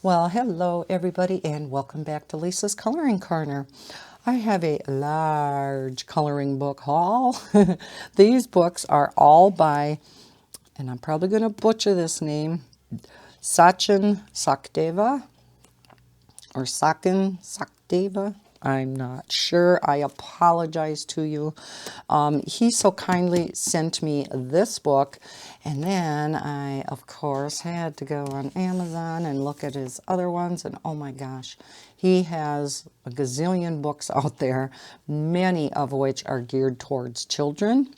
Well, hello everybody and welcome back to Lisa's Coloring Corner. I have a large coloring book haul. These books are all by, and I'm probably going to butcher this name, Sachin Sachdeva or Sachin Sachdeva. I'm not sure. I apologize to you. He so kindly sent me this book, and then I, of course, had to go on Amazon and look at his other ones, and oh my gosh, he has a gazillion books out there, many of which are geared towards children.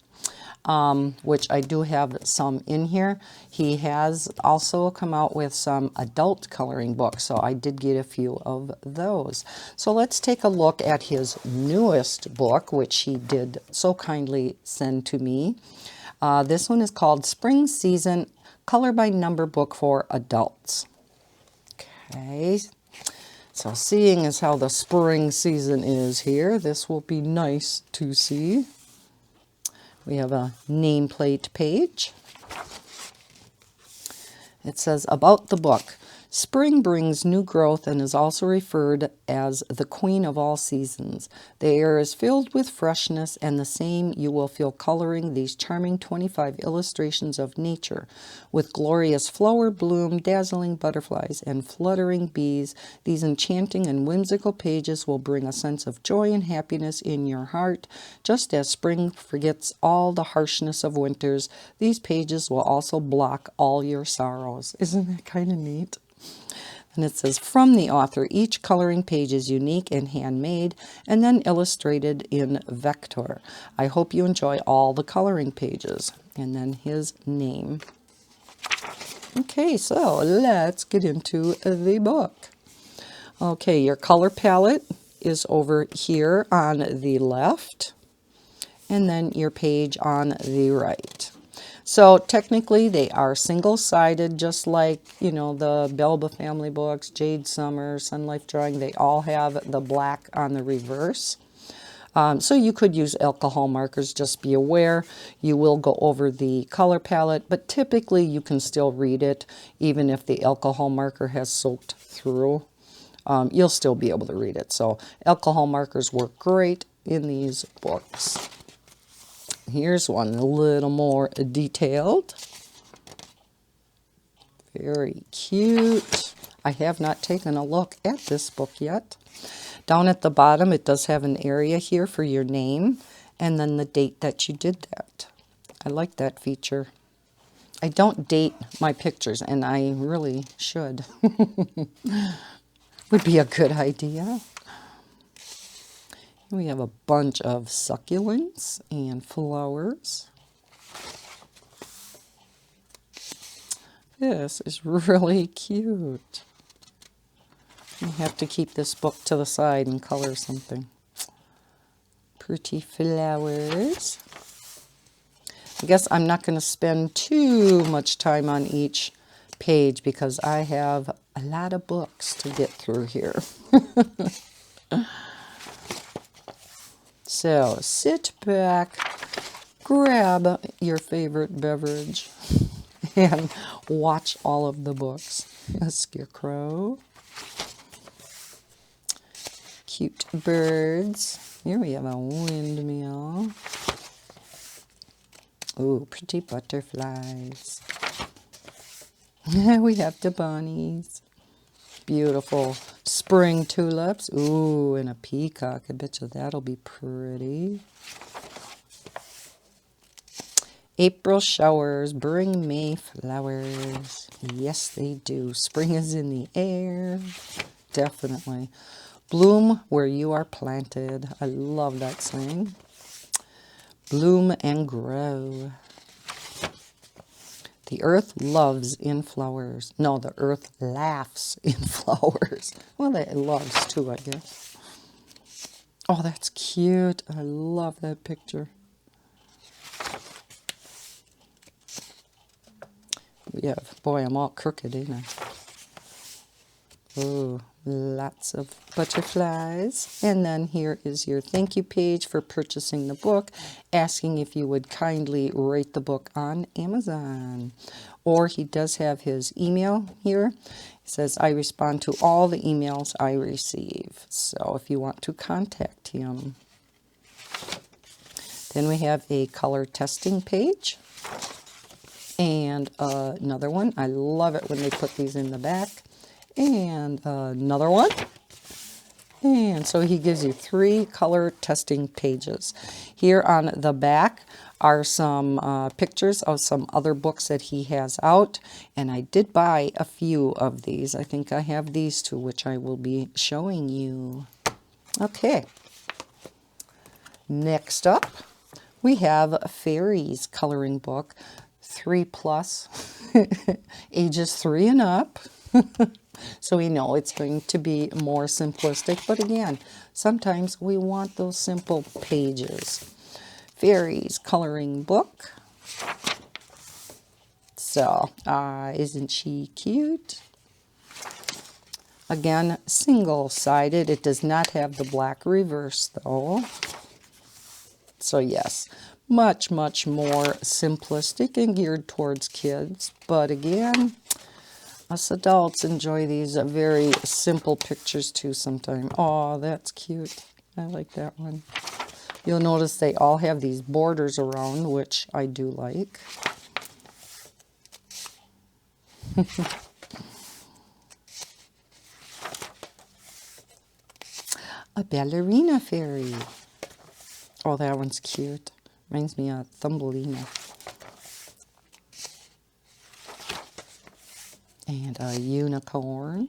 Which I do have some in here. He has also come out with some adult coloring books, so I did get a few of those. So let's take a look at his newest book, which he did so kindly send to me. This one is called Spring Season Color by Number Book for Adults. Okay, so seeing as how the spring season is here, this will be nice to see. We have a nameplate page. It says, about the book. Spring brings new growth and is also referred as the queen of all seasons. The air is filled with freshness, and the same you will feel coloring these charming 25 illustrations of nature. With glorious flower bloom, dazzling butterflies, and fluttering bees, these enchanting and whimsical pages will bring a sense of joy and happiness in your heart. Just as spring forgets all the harshness of winters, these pages will also block all your sorrows. Isn't that kind of neat? And it says, from the author, each coloring page is unique and handmade and then illustrated in vector. I hope you enjoy all the coloring pages. And then his name. Okay, so let's get into the book. Okay, your color palette is over here on the left, and then your page on the right. So technically they are single-sided, just like, you know, the Belba family books, Jade Summer, Sun Life Drawing. They all have the black on the reverse. So you could use alcohol markers. Just be aware you will go over the color palette, but typically you can still read it even if the alcohol marker has soaked through. You'll still be able to read it. So alcohol markers work great in these books. Here's one a little more detailed. Very cute. I have not taken a look at this book yet. Down at the bottom, it does have an area here for your name and then the date that you did that. I like that feature. I don't date my pictures, and I really should. Would be a good idea. We have a bunch of succulents and flowers. This is really cute. You have to keep this book to the side and color something. Pretty flowers. I guess I'm not going to spend too much time on each page because I have a lot of books to get through here. So sit back, grab your favorite beverage, and watch all of the books. A scarecrow. Cute birds. Here we have a windmill. Ooh, pretty butterflies. We have the bunnies. Beautiful spring tulips. Ooh, and a peacock. I bet you that'll be pretty. April showers bring May flowers. Yes, they do. Spring is in the air. Definitely. Bloom where you are planted. I love that saying. Bloom and grow. The earth loves in flowers. No, the earth laughs in flowers. Well, it loves too, I guess. Oh, that's cute. I love that picture. We have, boy, I'm all crooked, ain't I? Oh, lots of butterflies. And then here is your thank you page for purchasing the book, asking if you would kindly rate the book on Amazon. Or he does have his email here. He says, I respond to all the emails I receive. So if you want to contact him. Then we have a color testing page. And another one. I love it when they put these in the back. And another one. And so he gives you 3 color testing pages. Here on the back are some pictures of some other books that he has out. And I did buy a few of these. I think I have these 2, which I will be showing you. Okay. Next up, we have a Fairies coloring book. 3+, ages 3 and up. So we know it's going to be more simplistic, but again, sometimes we want those simple pages. Fairies coloring book. So, isn't she cute? Again, single-sided. It does not have the black reverse, though. So yes, much, much more simplistic and geared towards kids. But again, us adults enjoy these very simple pictures too sometimes. Oh, that's cute. I like that one. You'll notice they all have these borders around, which I do like. A ballerina fairy. Oh, that one's cute. Reminds me of Thumbelina. And a unicorn.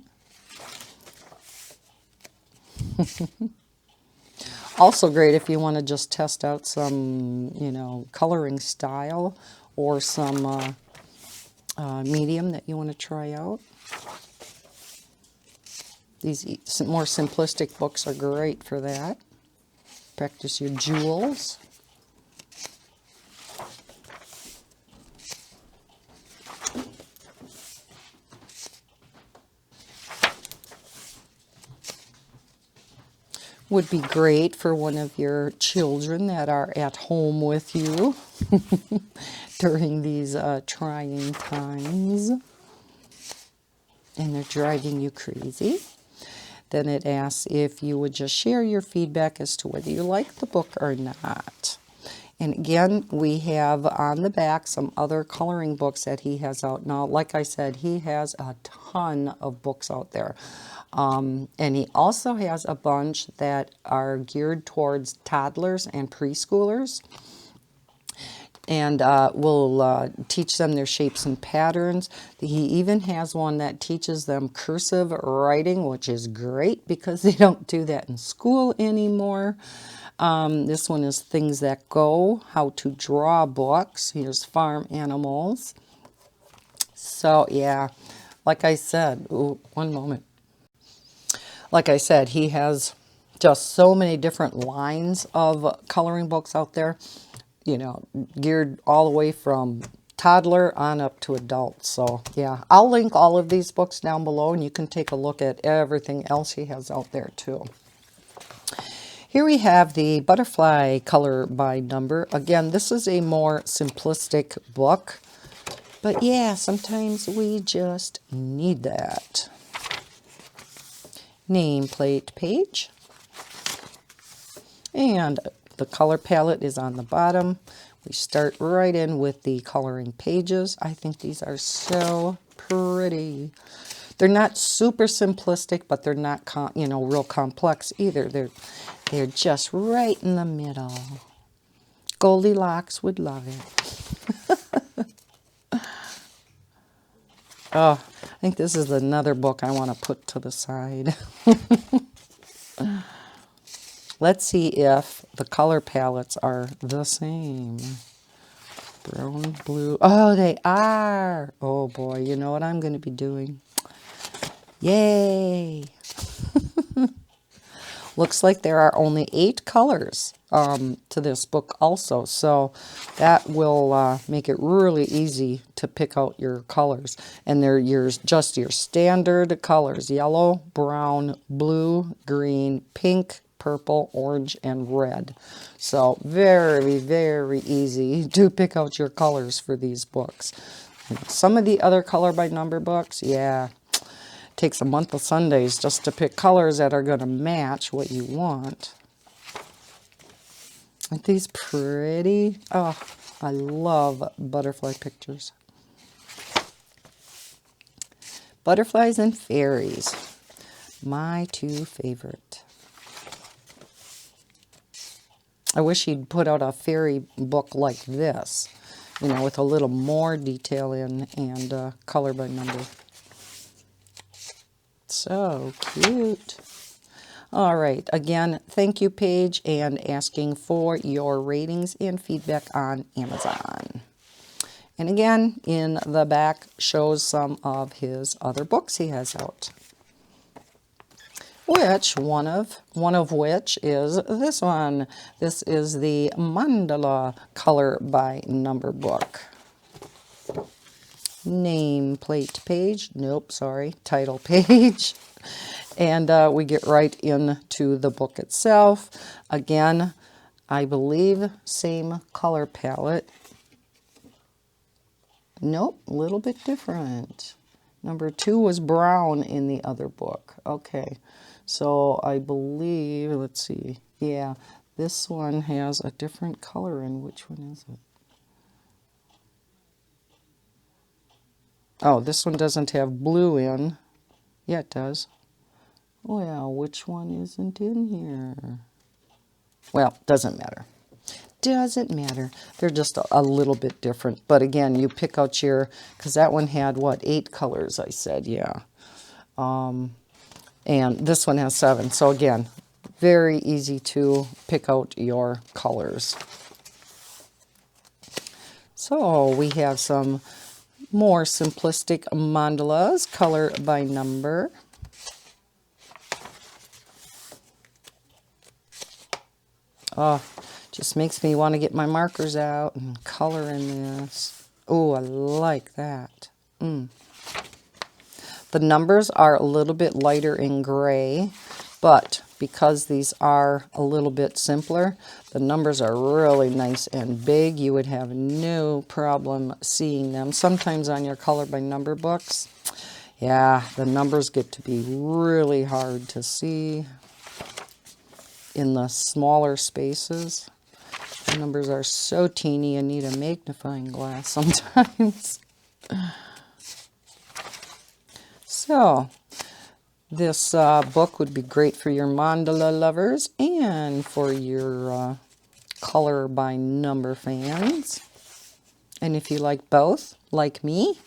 Also great if you want to just test out some, coloring style or some medium that you want to try out. These more simplistic books are great for that. Practice your jewels. Would be great for one of your children that are at home with you during these trying times and they're driving you crazy. Then it asks if you would just share your feedback as to whether you like the book or not. And again, we have on the back some other coloring books that he has out. Now, like I said, he has a ton of books out there. And he also has a bunch that are geared towards toddlers and preschoolers. And will teach them their shapes and patterns. He even has one that teaches them cursive writing, which is great because they don't do that in school anymore. This one is Things That Go, How to Draw Books. Here's Farm Animals. So, yeah, like I said, one moment. Like I said, he has just so many different lines of coloring books out there. Geared all the way from toddler on up to adult. So, yeah, I'll link all of these books down below, and you can take a look at everything else he has out there, too. Here we have the Butterfly Color by Number. Again, this is a more simplistic book. But, yeah, sometimes we just need that. Nameplate page. And the color palette is on the bottom. We start right in with the coloring pages. I think these are so pretty. They're not super simplistic, but they're not, real complex either. They're just right in the middle. Goldilocks would love it. Oh, I think this is another book I want to put to the side. Let's see if the color palettes are the same. Brown, blue. Oh, they are. Oh, boy. You know what I'm going to be doing? Yay. Looks like there are only 8 colors to this book also, so that will make it really easy to pick out your colors. And they're just your standard colors: yellow, brown, blue, green, pink, purple, orange, and red. So very, very easy to pick out your colors for these books. Some of the other color by number books, yeah, takes a month of Sundays just to pick colors that are going to match what you want. Aren't these pretty? Oh, I love butterfly pictures. Butterflies and fairies, my 2 favorite. I wish he'd put out a fairy book like this, you know, with a little more detail in and color by number. So cute. All right, again, thank you, Paige, and asking for your ratings and feedback on Amazon. And again, in the back shows some of his other books he has out. Which one of which is this one. This is the Mandala color by number book. Nameplate page. Nope, sorry, title page. And we get right into the book itself. Again, I believe same color palette. Nope, a little bit different. Number 2 was brown in the other book. Okay, so I believe, let's see. Yeah, this one has a different color in. Which one is it? Oh, this one doesn't have blue in. Yeah, it does. Well, which one isn't in here? Well, doesn't matter. Doesn't matter. They're just a little bit different. But again, you pick out your, because that one had, what, 8 colors, I said, yeah. And this one has 7. So again, very easy to pick out your colors. So we have some more simplistic mandalas, color by number. Oh, just makes me want to get my markers out and color in this. Oh, I like that. The numbers are a little bit lighter in gray, but because these are a little bit simpler, the numbers are really nice and big. You would have no problem seeing them. Sometimes on your color by number books, yeah, the numbers get to be really hard to see in the smaller spaces. The numbers are so teeny, you need a magnifying glass sometimes. So, this book would be great for your mandala lovers and for your color by number fans. And if you like both, like me,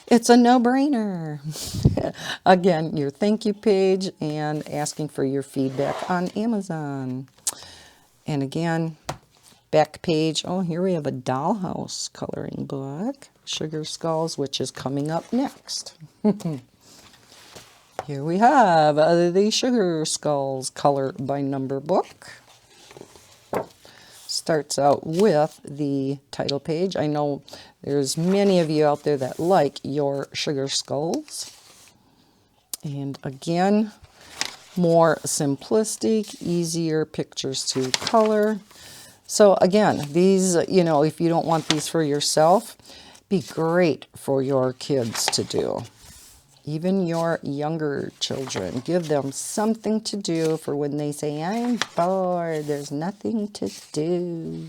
it's a no-brainer. Again, your thank you page and asking for your feedback on Amazon. And again, back page. Oh, here we have a Dollhouse coloring book. Sugar Skulls, which is coming up next. Here we have the Sugar Skulls color by number book. Starts out with the title page. I know there's many of you out there that like your Sugar Skulls. And again, more simplistic, easier pictures to color. So again, these, you know, if you don't want these for yourself, be great for your kids to do. Even your younger children, give them something to do for when they say, I'm bored, there's nothing to do.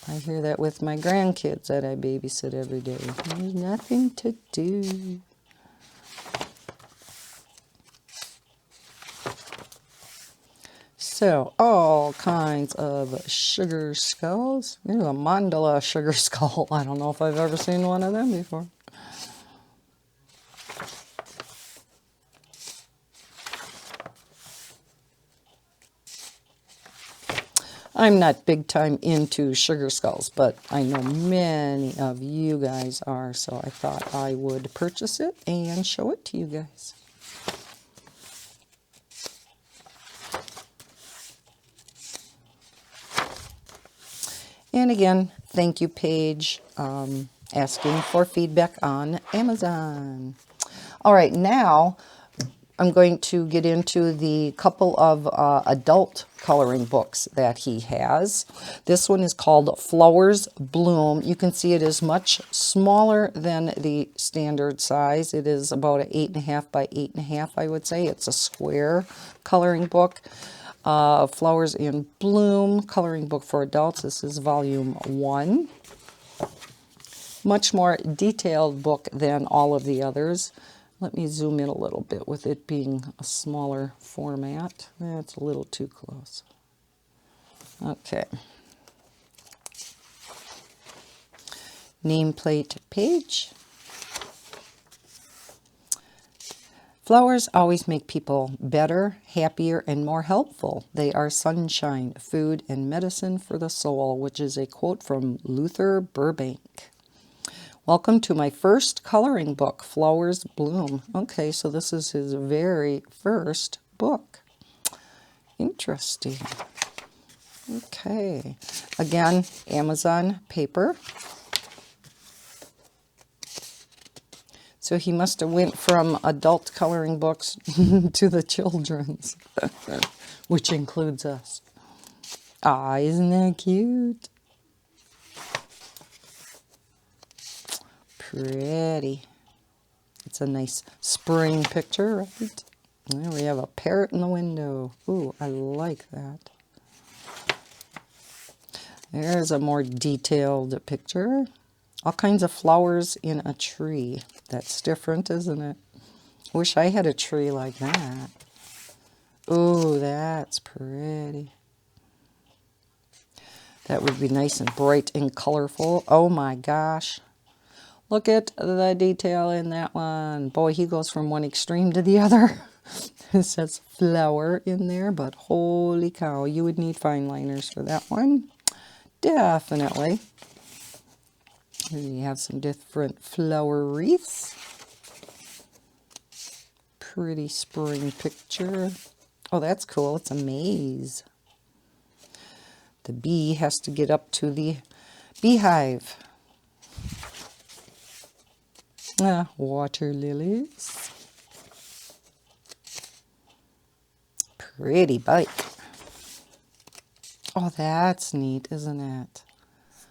I hear that with my grandkids that I babysit every day. There's nothing to do. So, all kinds of sugar skulls. Here's a mandala sugar skull. I don't know if I've ever seen one of them before. I'm not big time into sugar skulls, but I know many of you guys are, so I thought I would purchase it and show it to you guys. And again, thank you page, asking for feedback on Amazon. All right, now I'm going to get into the couple of adult coloring books that he has. This one is called Flowers Bloom. You can see it is much smaller than the standard size. It is about an 8.5 by 8.5, I would say. It's a square coloring book. Flowers in Bloom coloring book for adults. This is volume 1. Much more detailed book than all of the others. Let me zoom in a little bit with it being a smaller format. That's a little too close. Okay. Nameplate page. Flowers always make people better, happier, and more helpful. They are sunshine, food, and medicine for the soul, which is a quote from Luther Burbank. Welcome to my first coloring book, Flowers Bloom. Okay, so this is his very first book. Interesting. Okay. Again, Amazon paper. So he must have went from adult coloring books to the children's, which includes us. Ah, isn't that cute? Pretty. It's a nice spring picture, right? There we have a parrot in the window. Ooh, I like that. There's a more detailed picture. All kinds of flowers in a tree. That's different, isn't it? Wish I had a tree like that. Ooh, that's pretty. That would be nice and bright and colorful. Oh my gosh. Look at the detail in that one. Boy, he goes from one extreme to the other. It says flower in there, but holy cow, you would need fine liners for that one. Definitely. Here you have some different flower wreaths. Pretty spring picture. Oh, that's cool. It's a maze. The bee has to get up to the beehive. Water lilies. Pretty bike. Oh, that's neat, isn't it?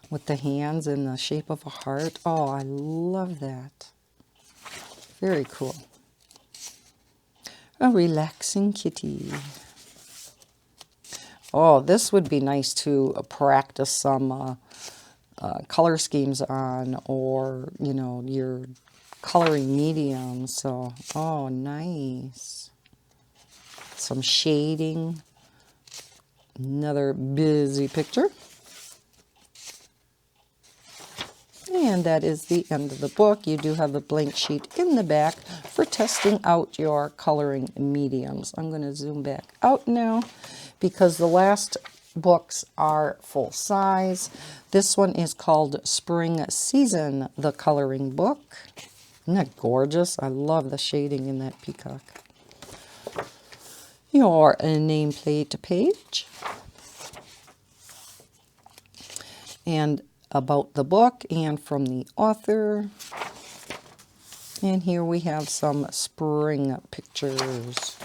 With the hands in the shape of a heart. Oh, I love that. Very cool. A relaxing kitty. Oh, this would be nice to practice some color schemes on, or, you know, your coloring medium. So, oh, nice. Some shading. Another busy picture. And that is the end of the book. You do have a blank sheet in the back for testing out your coloring mediums. I'm going to zoom back out now because the last books are full size. This one is called Spring Season, the coloring book. Isn't that gorgeous? I love the shading in that peacock. Your nameplate page. And about the book and from the author. And here we have some spring pictures.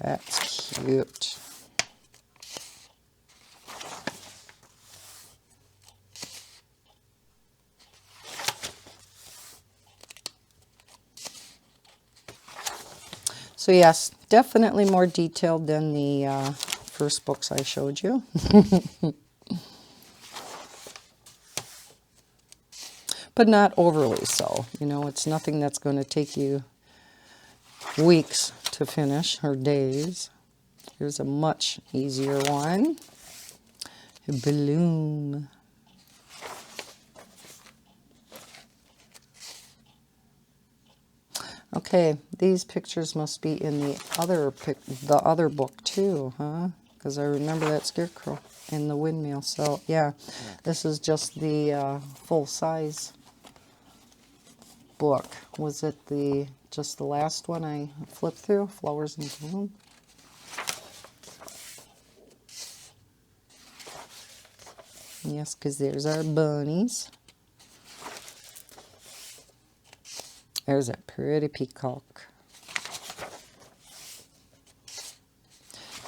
That's cute. So yes, definitely more detailed than the first books I showed you. But not overly so. You know, it's nothing that's going to take you weeks to finish, or days. Here's a much easier one. Bloom. Okay, these pictures must be in the other book too, huh? Because I remember that scarecrow in the windmill. So yeah, this is just the full size book. Was it just the last one I flipped through? Flowers in Bloom. Yes, because there's our bunnies. There's a pretty peacock.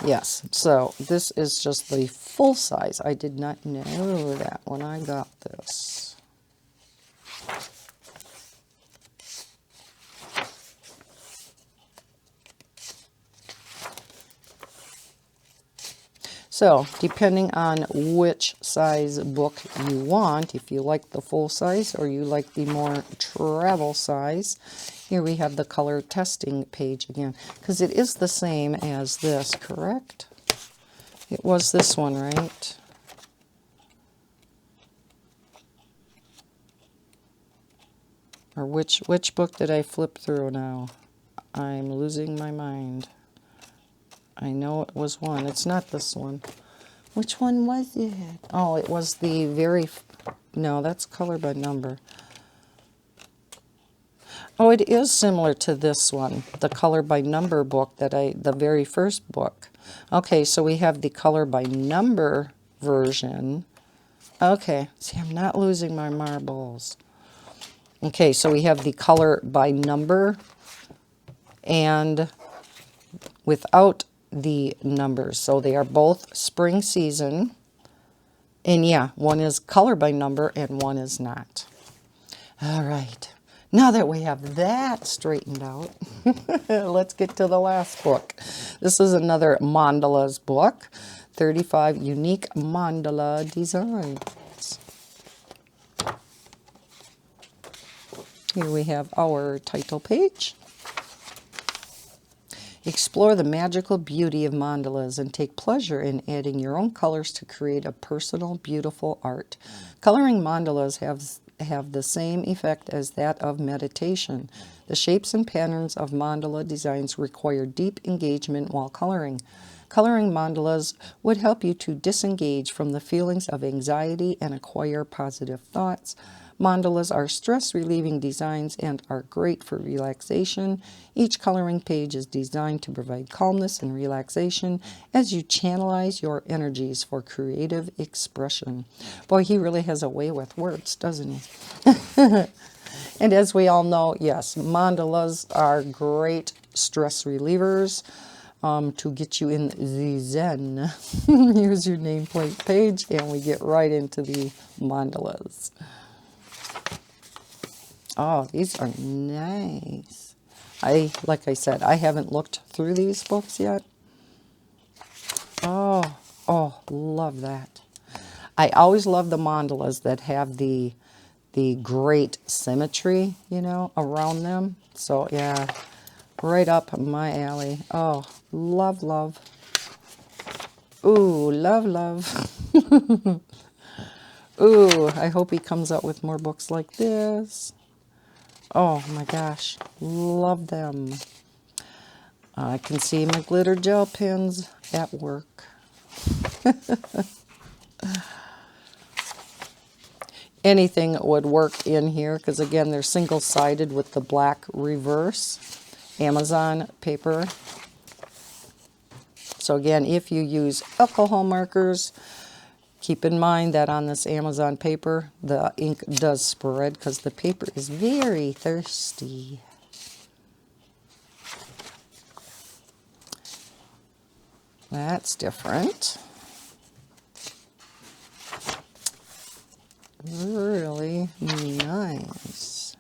Yes, so this is just the full size. I did not know that when I got this. So, depending on which size book you want, if you like the full size or you like the more travel size, here we have the color testing page again, because it is the same as this, correct? It was this one, right? Or which book did I flip through now? I'm losing my mind. I know it was one. It's not this one. Which one was it? Oh, it was the very... No, that's color by number. Oh, it is similar to this one, the color by number book the very first book. Okay, so we have the color by number version. Okay, see, I'm not losing my marbles. Okay, so we have the color by number and without the numbers. So they are both spring season. And yeah, one is color by number and one is not. All right. Now that we have that straightened out, let's get to the last book. This is another Mandalas book, 35 unique mandala designs. Here we have our title page. Explore the magical beauty of mandalas and take pleasure in adding your own colors to create a personal, beautiful art. Coloring mandalas have the same effect as that of meditation. The shapes and patterns of mandala designs require deep engagement while coloring. Coloring mandalas would help you to disengage from the feelings of anxiety and acquire positive thoughts. Mandalas are stress-relieving designs and are great for relaxation. Each coloring page is designed to provide calmness and relaxation as you channelize your energies for creative expression. Boy, he really has a way with words, doesn't he? And as we all know, yes, mandalas are great stress relievers to get you in the zen. Here's your nameplate page, and we get right into the mandalas. Oh, these are nice. Like I said, I haven't looked through these books yet. Oh, love that. I always love the mandalas that have the great symmetry, you know, around them. So, yeah, right up my alley. Oh, love, love. Ooh, love, love. Ooh, I hope he comes out with more books like this. Oh my gosh, love them. I can see my glitter gel pens at work. Anything would work in here because again they're single-sided with the black reverse. Amazon paper. So again, if you use alcohol markers, keep in mind that on this Amazon paper, the ink does spread because the paper is very thirsty. That's different. Really nice.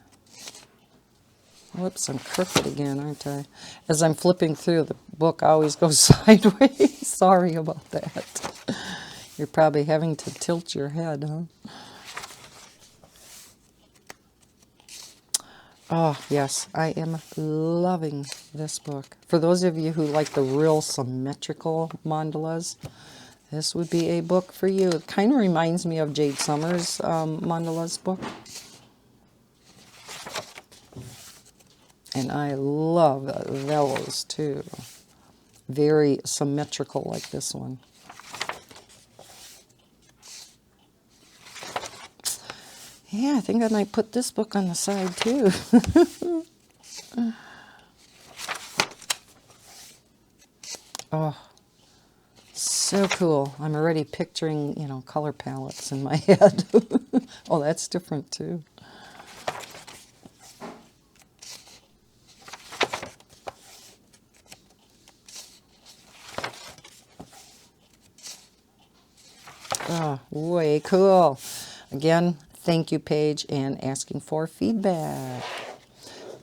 Whoops, I'm crooked again, aren't I? As I'm flipping through, the book always goes sideways. Sorry about that. You're probably having to tilt your head, huh? Oh, yes, I am loving this book. For those of you who like the real symmetrical mandalas, this would be a book for you. It kind of reminds me of Jade Summers' mandalas book. And I love those too. Very symmetrical like this one. Yeah, I think I might put this book on the side too. Oh, So cool. I'm already picturing, color palettes in my head. Oh, that's different too. Oh, way cool. Again, thank you page and asking for feedback.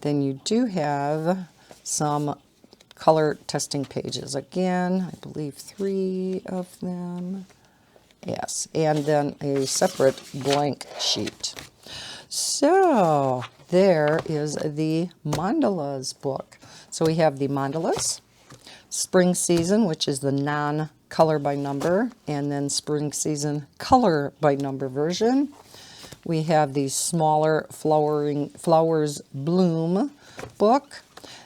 Then you do have some color testing pages. Again, I believe 3 of them. Yes, and then a separate blank sheet. So there is the Mandalas book. So we have the Mandalas, Spring Season, which is the non-color by number, and then Spring Season color by number version. We have the smaller Flowers Bloom book.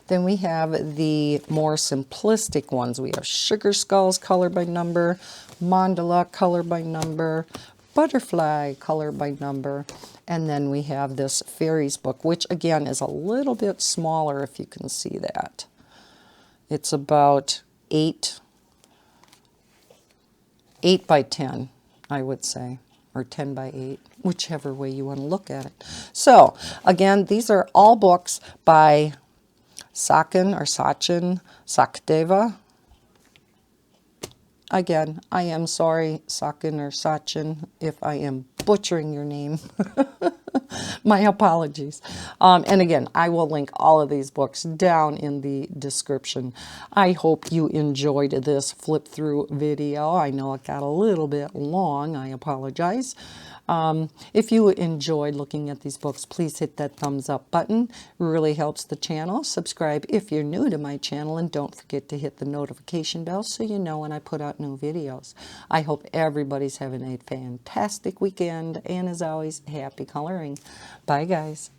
Then we have the more simplistic ones. We have Sugar Skulls color by number, Mandala color by number, Butterfly color by number, and then we have this Fairies book, which again is a little bit smaller if you can see that. It's about 8 by 10, I would say, or 10 by 8, whichever way you want to look at it. So again, these are all books by Sachin Sachdeva. Again, I am sorry, Sachin, if I am butchering your name. My apologies. And again, I will link all of these books down in the description. I hope you enjoyed this flip through video. I know it got a little bit long. I apologize. If you enjoyed looking at these books, please hit that thumbs up button. It really helps the channel. Subscribe if you're new to my channel, and don't forget to hit the notification bell so you know when I put out new videos. I hope everybody's having a fantastic weekend, and as always, happy coloring. Bye, guys.